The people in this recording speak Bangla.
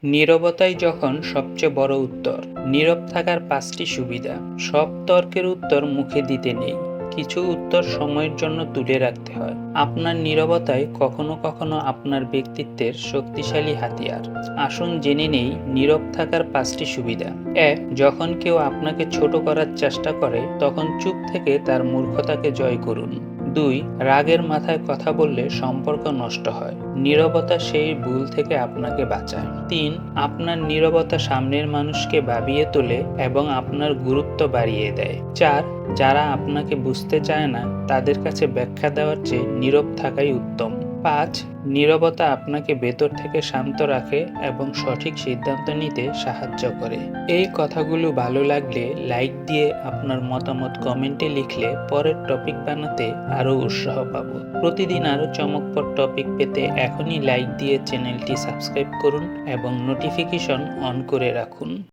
নীরবতাই যখন সবচেয়ে বড় উত্তর। নীরব থাকার ৫টি সুবিধা। সব তর্কের উত্তর মুখে দিতে নেই, কিছু উত্তর সময়ের জন্য তুলে রাখতে হয়। আপনার নীরবতায় কখনো কখনো আপনার ব্যক্তিত্বের শক্তিশালী হাতিয়ার। আসুন জেনে নেই নীরব থাকার ৫টি সুবিধা। ১. যখন কেউ আপনাকে ছোট করার চেষ্টা করে তখন চুপ থেকে তার মূর্খতাকে জয় করুন। ২. রাগের মাথায় কথা বললে সম্পর্ক নষ্ট হয়, নীরবতা সেই ভুল থেকে আপনাকে বাঁচায়। ৩. আপনার নীরবতা সামনের মানুষকে ভাবিয়ে তোলে এবং আপনার গুরুত্ব বাড়িয়ে দেয়। ৪. যারা আপনাকে বুঝতে চায় না তাদের কাছে ব্যাখ্যা দেওয়ার চেয়ে নীরব থাকাই উত্তম। ৫. নীরবতা আপনাকে ভেতর থেকে শান্ত রাখে এবং সঠিক সিদ্ধান্ত নিতে সাহায্য করে। এই কথাগুলো ভালো লাগলে লাইক দিয়ে আপনার মতামত কমেন্টে লিখলে পরের টপিক বানাতে আরও উৎসাহ পাবো। প্রতিদিন আরও চমকপ্রদ টপিক পেতে এখনই লাইক দিয়ে চ্যানেলটি সাবস্ক্রাইব করুন এবং নোটিফিকেশন অন করে রাখুন।